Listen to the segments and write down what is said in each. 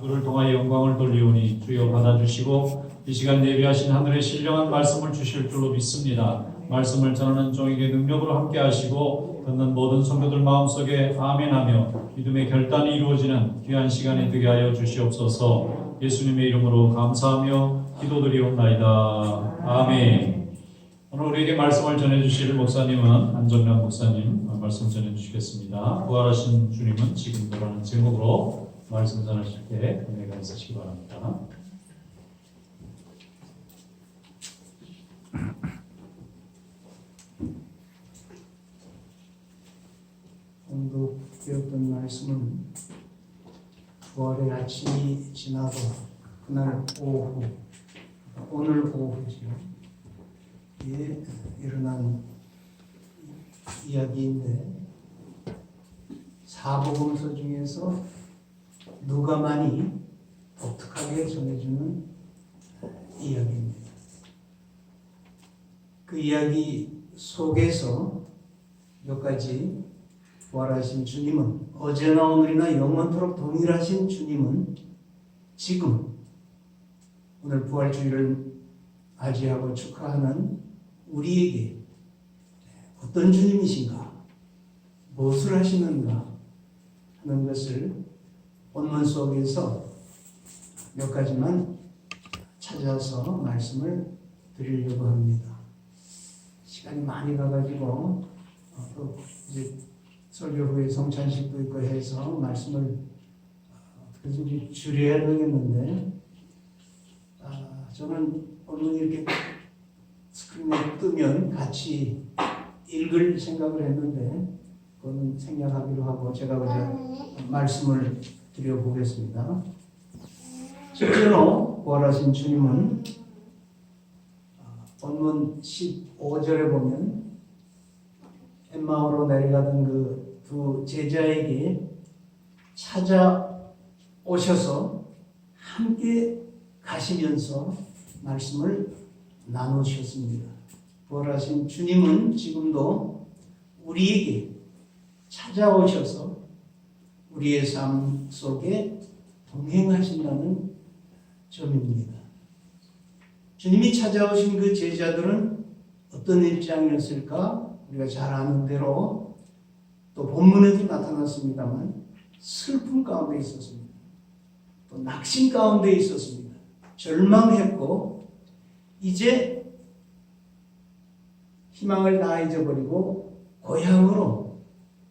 그를 통하여 영광을 돌리오니 주여 받아주시고 이 시간 예비하신 하늘의 신령한 말씀을 주실 줄로 믿습니다. 말씀을 전하는 종에게 능력으로 함께 하시고 듣는 모든 성도들 마음속에 아멘하며 믿음의 결단이 이루어지는 귀한 시간이 되게 하여 주시옵소서. 예수님의 이름으로 감사하며 기도드리옵나이다. 아멘. 오늘 우리에게 말씀을 전해주실 목사님은 안정란 목사님 말씀 전해주시겠습니다. 부활하신 주님은 지금도라는 제목으로 말씀 전하실 때 은혜가 있으시기 바랍니다. 오늘도 배웠던 말씀은 부활의 아침이 지나고 그날 오후, 오늘 오후죠. 예, 일어난 이야기인데 사복음서 중에서 누가만이 독특하게 전해주는 이야기입니다. 그 이야기 속에서 몇 가지 부활하신 주님은 어제나 오늘이나 영원토록 동일하신 주님은 지금 오늘 부활주의를 맞이하고 축하하는 우리에게 어떤 주님이신가, 무엇을 하시는가 하는 것을 본문 속에서 몇 가지만 찾아서 말씀을 드리려고 합니다. 시간이 많이 가가지고 또 이제 설교 후에 성찬식도 있고 해서 말씀을 어떻게든지 줄여야 되겠는데 저는 본문이 이렇게 스크린에 뜨면 같이 읽을 생각을 했는데 그거는 생략하기로 하고 제가 그저 말씀을 드려보겠습니다. 실제로 부활하신 주님은 본문 15절에 보면 엠마오로 내려가던 그 두 제자에게 찾아오셔서 함께 가시면서 말씀을 나누셨습니다. 부활하신 주님은 지금도 우리에게 찾아오셔서 우리의 삶 속에 동행하신다는 점입니다. 주님이 찾아오신 그 제자들은 어떤 입장이었을까? 우리가 잘 아는 대로 또 본문에도 나타났습니다만 슬픔 가운데 있었습니다. 또 낙심 가운데 있었습니다. 절망했고 이제 희망을 다 잊어버리고 고향으로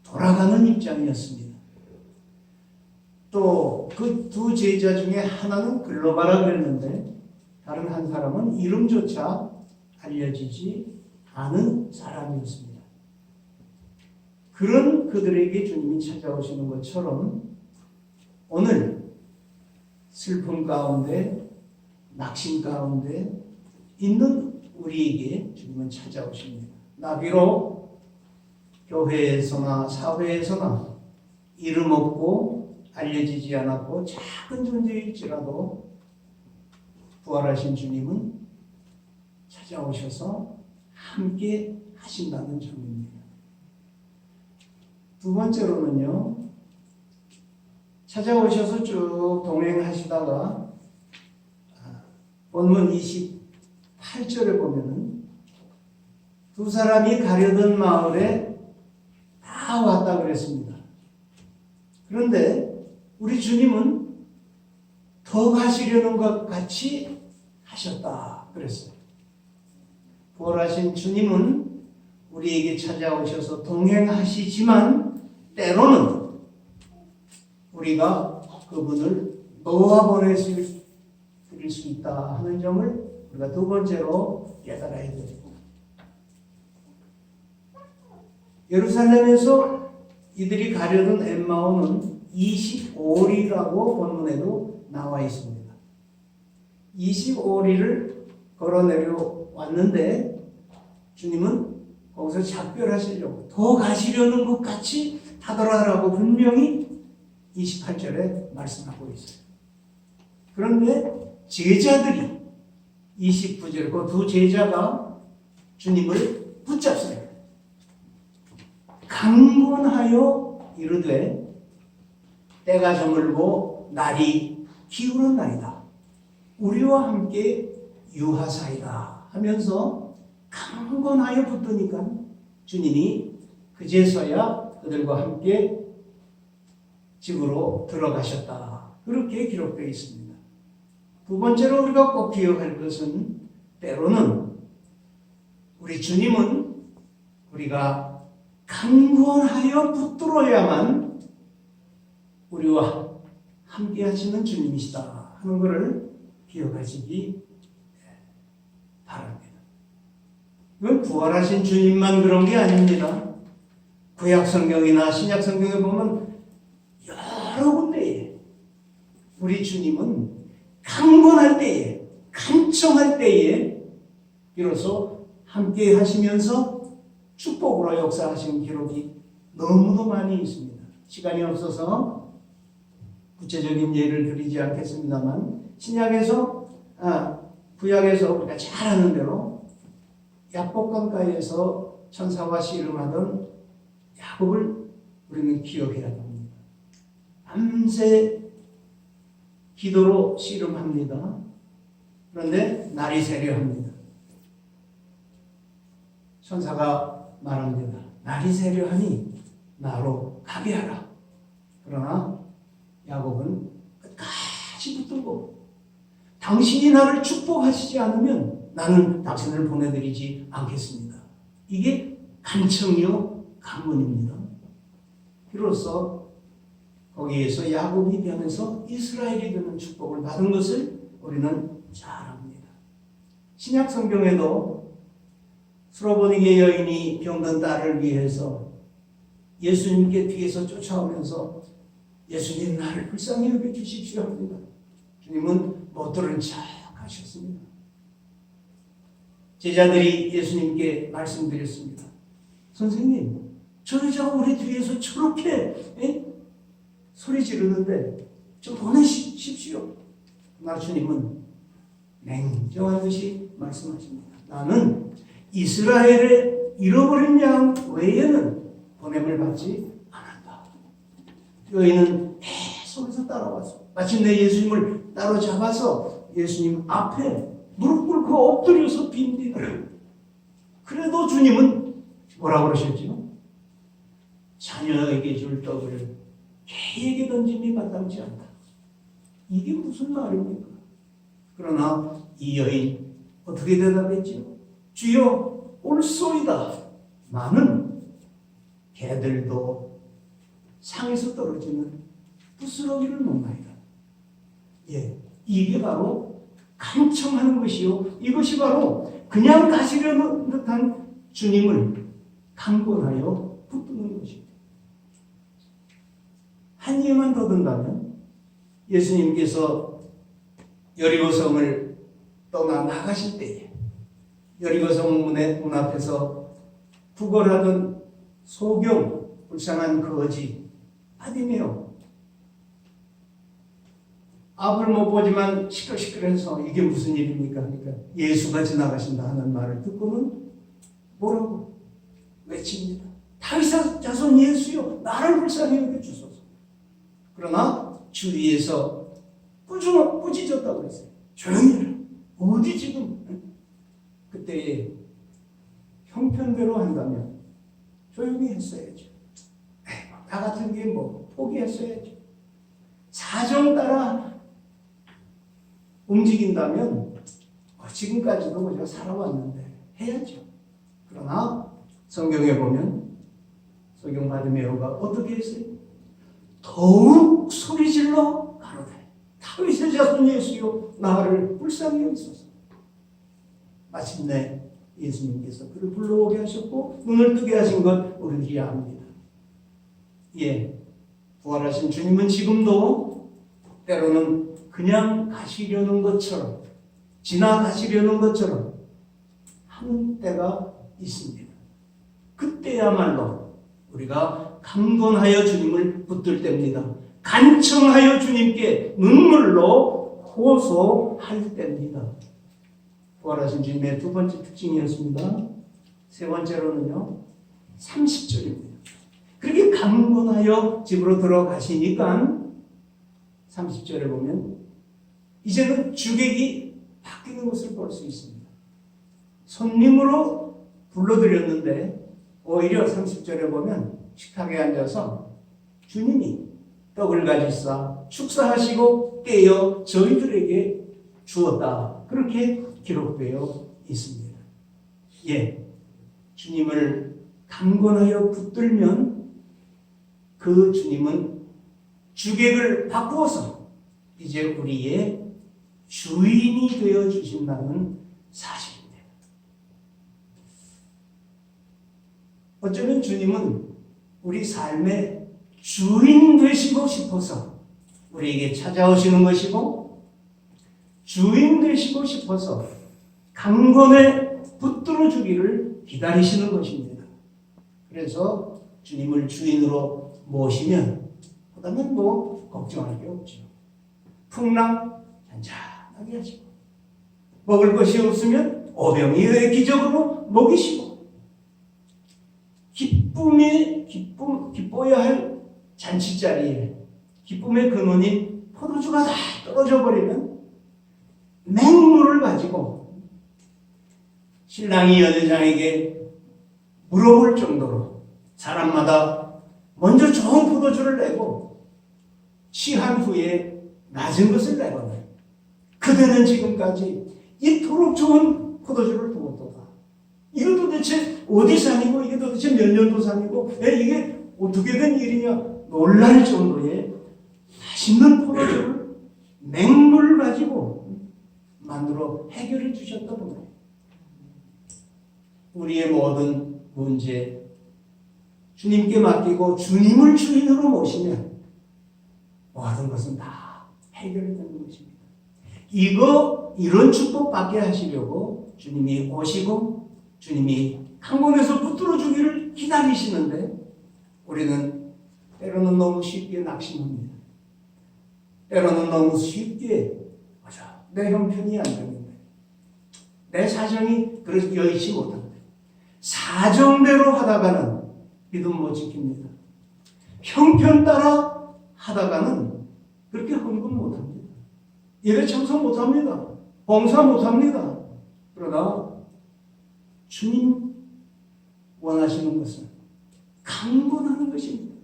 돌아가는 입장이었습니다. 또 그 두 제자 중에 하나는 글로바라 그랬는데 다른 한 사람은 이름조차 알려지지 않은 사람이었습니다. 그런 그들에게 주님이 찾아오시는 것처럼 오늘 슬픔 가운데 낙심 가운데 있는 우리에게 주님은 찾아오십니다. 나 비록 교회에서나 사회에서나 이름 없고 알려지지 않았고 작은 존재일지라도 부활하신 주님은 찾아오셔서 함께 하신다는 점입니다. 두 번째로는요, 찾아오셔서 쭉 동행하시다가 본문 28절에 보면은 두 사람이 가려던 마을에 다 왔다 그랬습니다. 그런데 우리 주님은 더 가시려는 것 같이 하셨다 그랬어요. 부활하신 주님은 우리에게 찾아오셔서 동행하시지만 때로는 우리가 그분을 놓아보낼 수 있다 하는 점을 우리가 두 번째로 깨달아야 됩니다. 예루살렘에서 이들이 가려던 엠마오는 25리라고 본문에도 나와 있습니다. 25리를 걸어 내려왔는데 주님은 거기서 작별하시려고 더 가시려는 것 같이 하더라라고 분명히 28절에 말씀하고 있어요. 그런데 제자들이 29절 그 두 제자가 주님을 붙잡습니다. 강권하여 이르되 때가 저물고 날이 기울었나이다. 우리와 함께 유하사이다 하면서 강건하여 붙드니까 주님이 그제서야 그들과 함께 집으로 들어가셨다. 그렇게 기록되어 있습니다. 두 번째로 우리가 꼭 기억할 것은 때로는 우리 주님은 우리가 강건하여 붙들어야만 우리와 함께 하시는 주님이시다 하는 것을 기억하시기 바랍니다. 이건 부활하신 주님만 그런 게 아닙니다. 구약 성경이나 신약 성경에 보면 여러 군데에 우리 주님은 강건할 때에, 간청할 때에 비로소 함께 하시면서 축복으로 역사하신 기록이 너무도 많이 있습니다. 시간이 없어서 구체적인 예를 드리지 않겠습니다만 구약에서 우리가 잘 아는 대로 야복강가에서 천사와 씨름하던 야곱을 우리는 기억해야 합니다. 밤새 기도로 씨름합니다. 그런데 날이 새려합니다. 천사가 말합니다. 날이 새려하니 나로 가게 하라. 그러나 야곱은 끝까지 붙들고 당신이 나를 축복하시지 않으면 나는 당신을 보내드리지 않겠습니다. 이게 간청이요 강건입니다. 비로소 거기에서 야곱이 변해서 이스라엘이 되는 축복을 받은 것을 우리는 잘 압니다. 신약 성경에도 수로보니게 여인이 병든 딸을 위해서 예수님께 뒤에서 쫓아오면서 예수님 나를 불쌍히 여겨 주십시오 합니다. 주님은 못 들은 척 하셨습니다. 제자들이 예수님께 말씀드렸습니다. 선생님, 저 여자가 우리 뒤에서 저렇게 소리 지르는데 좀 보내십시오. 그러나 주님은 냉정한 듯이 말씀하십니다. 나는 이스라엘의 잃어버린 양 외에는 보냄을 받지 않았다. 여인은 계속해서 따라와서 마침내 예수님을 따로잡아서 예수님 앞에 무릎 꿇고 엎드려서 빕니다. 그래도 주님은 뭐라고 그러셨죠? 자녀에게 줄 떡을 개에게 던짐이 마땅치 않다. 이게 무슨 말입니까? 그러나 이 여인 어떻게 대답했죠? 주여 옳소이다. 나는 개들도 상에서 떨어지는 부스러기를 먹나이다. 예, 이게 바로 간청하는 것이요. 이것이 바로 그냥 가시려는 듯한 주님을 강권하여 붙드는 것입니다. 한 예만 더 든다면 예수님께서 여리고성을 떠나 나가실 때에 여리고성 문 앞에서 구걸하던 소경 불쌍한 거지 바디메오 앞을 못 보지만 시끌시끌해서 이게 무슨 일입니까? 그러니까 예수가 지나가신다 하는 말을 듣고는 뭐라고 외칩니다. 다윗의 자손 예수여 나를 불쌍히 여겨주소서. 그러나 주위에서 꾸짖었다고 했어요. 조용히 해라. 어디 지금 그때 형편대로 한다면 조용히 했어야죠. 나 같은 게 뭐 포기했어야죠. 사정 따라 움직인다면 지금까지도 우리가 살아왔는데 해야죠. 그러나 성경에 보면 소경 바디메오가 어떻게 했어요? 더욱 소리질러 가로되 다윗의 자손 예수여 나를 불쌍히 여기소서. 마침내 예수님께서 그를 불러오게 하셨고 눈을 뜨게 하신 것 우리들이 압니다. 예, 부활하신 주님은 지금도 때로는 그냥 가시려는 것처럼 지나가시려는 것처럼 하는 때가 있습니다. 그때야말로 우리가 강건하여 주님을 붙들 때입니다. 간청하여 주님께 눈물로 호소할 때입니다. 부활하신 주님의 두 번째 특징이었습니다. 세 번째로는요, 30절입니다. 그렇게 강건하여 집으로 들어가시니까 30절에 보면 이제는 주객이 바뀌는 것을 볼 수 있습니다. 손님으로 불러드렸는데 오히려 30절에 보면 식탁에 앉아서 주님이 떡을 가지사 축사하시고 떼어 저희들에게 주었다. 그렇게 기록되어 있습니다. 예, 주님을 강권하여 붙들면 그 주님은 주객을 바꾸어서 이제 우리의 주인이 되어 주신다는 사실입니다. 어쩌면 주님은 우리 삶의 주인 되시고 싶어서 우리에게 찾아오시는 것이고, 주인 되시고 싶어서 강권에 붙들어 주기를 기다리시는 것입니다. 그래서 주님을 주인으로 모시면 그다음엔 뭐 걱정할 게 없죠. 풍랑 잔잔하게 하시고, 먹을 것이 없으면 오병이어의 기적으로 먹이시고, 기뻐야 할 잔치자리에 기쁨의 근원인 포도주가 다 떨어져 버리면 맹물을 가지고 신랑이 여대장에게 물어볼 정도로 사람마다 먼저 좋은 포도주를 내고 취한 후에 낮은 것을 내거든. 그대는 지금까지 이토록 좋은 포도주를 두었도다. 이거 도대체 어디 산이고 이게 도대체 몇 년도 산이고 이게 어떻게 된 일이냐 놀랄 정도의 맛있는 포도주를 맹물을 가지고 만들어 해결해 주셨다는 거예요. 우리의 모든 문제 주님께 맡기고 주님을 주인으로 모시면 모든 것은 다 해결되는 것입니다. 이런 축복 받게 하시려고 주님이 오시고 주님이 강권에서 붙들어 주기를 기다리시는데 우리는 때로는 너무 쉽게 낙심합니다. 때로는 너무 쉽게 내 형편이 안 되는데, 내 사정이 그렇게 여의치 못합니다. 사정대로 하다가는 믿음 못 지킵니다. 형편 따라 하다가는 그렇게 헌금 못합니다. 예배 참석 못합니다. 봉사 못합니다. 그러나 주님 원하시는 것은 강권하는 것입니다.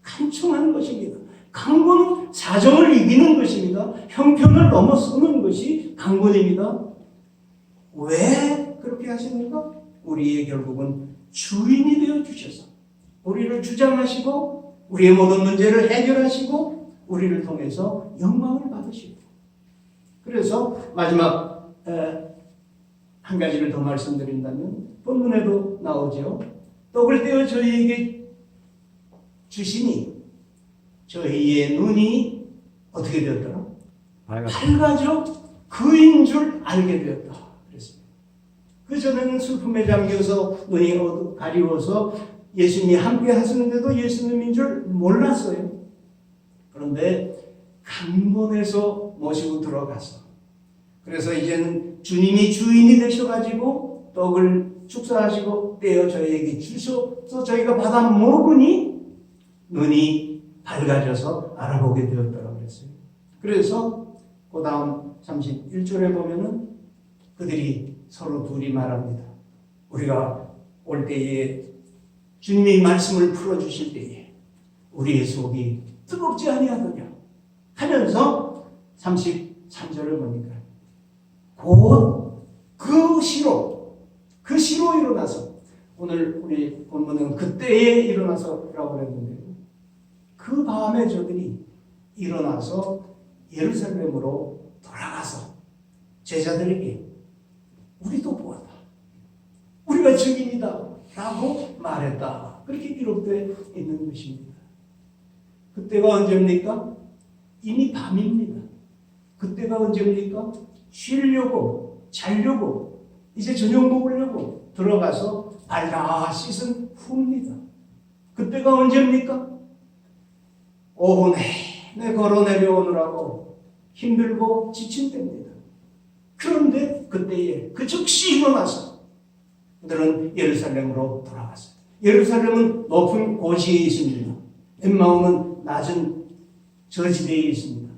간청하는 것입니다. 강권은 사정을 이기는 것입니다. 형편을 넘어서는 것이 강권입니다. 왜 그렇게 하시는가? 우리의 결국은 주인이 되어 주셔서 우리를 주장하시고 우리의 모든 문제를 해결하시고 우리를 통해서 영광을 받으시고, 그래서 마지막 한 가지를 더 말씀드린다면 본문에도 나오죠. 떡을 떼어 저희에게 주시니 저희의 눈이 어떻게 되었더라? 밝아져 그인 줄 알게 되었다. 그랬습니다. 그전에는 슬픔에 잠겨서 눈이 가리워서 예수님이 함께 하시는데도 예수님인 줄 몰랐어요. 그런데 강권에서 모시고 들어가서, 그래서 이제는 주님이 주인이 되셔가지고 떡을 축사하시고 떼어 저희에게 주셔서 저희가 받아 먹으니 눈이 밝아져서 알아보게 되었다고 그랬어요. 그래서 그 다음 31절에 보면은 그들이 서로 둘이 말합니다. 우리가 올 때에 주님이 말씀을 풀어주실 때에 우리의 속이 뜨겁지 아니하더냐 하면서 33절을 보니까 곧 그 시로 일어나서, 오늘 우리 본문은 그때에 일어나서라고 그랬는데요. 그 밤에 저들이 일어나서 예루살렘으로 돌아가서 제자들에게 우리도 보았다, 우리가 증인이다 라고 말했다. 그렇게 기록되어 있는 것입니다. 그때가 언제입니까? 이미 밤입니다. 그때가 언제입니까? 쉬려고, 자려고, 이제 저녁 먹으려고 들어가서 발 다 씻은 후입니다. 그때가 언제입니까? 오후 내내 걸어 내려오느라고 힘들고 지친 때입니다. 그런데 그때에 그 즉시 일어나서 그들은 예루살렘으로 돌아갔어요. 예루살렘은 높은 고지에 있습니다. 엠마오는 낮은 저지대에 있습니다.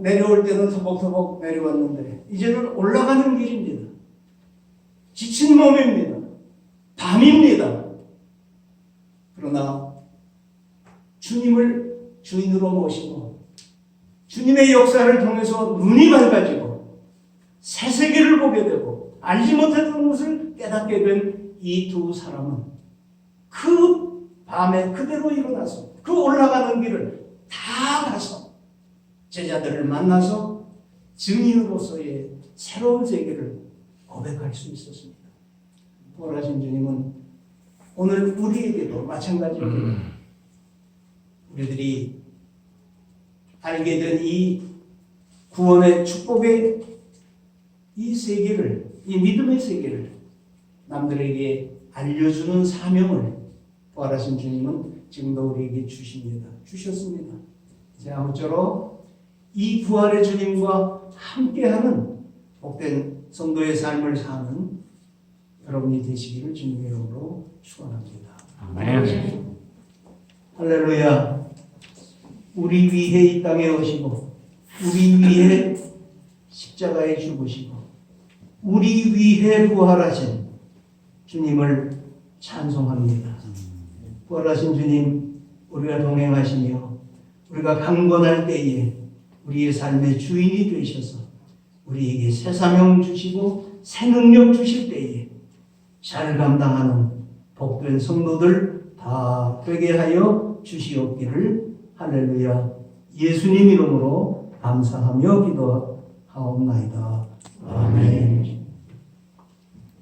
내려올 때는 터벅터벅 내려왔는데 이제는 올라가는 길입니다. 지친 몸입니다. 밤입니다. 그러나 주님을 주인으로 모시고 주님의 역사를 통해서 눈이 밝아지고 새 세계를 보게 되고 알지 못했던 것을 깨닫게 된 이 두 사람은 그 밤에 그대로 일어나서 그 올라가는 길을 다 가서 제자들을 만나서 증인으로서의 새로운 세계를 고백할 수 있었습니다. 부활하신 주님은 오늘 우리에게도 마찬가지입니다. 우리들이 알게 된 이 구원의 축복의 이 세계를, 이 믿음의 세계를 남들에게 알려주는 사명을 부활하신 주님은 지금도 우리에게 주셨습니다. 이제 아무쪼록 이 부활의 주님과 함께하는 복된 성도의 삶을 사는 여러분이 되시기를 주님의 이름으로 축원합니다. 아멘. 할렐루야. 우리 위해 이 땅에 오시고 우리 위해 십자가에 죽으시고 우리 위해 부활하신 주님을 찬송합니다. 부활하신 주님, 우리가 동행하시며 우리가 강건할 때에 우리의 삶의 주인이 되셔서 우리에게 새 사명 주시고 새 능력 주실 때에 잘 감당하는 복된 성도들 다 되게 하여 주시옵기를 할렐루야. 예수님 이름으로 감사하며 기도하옵나이다. 아멘.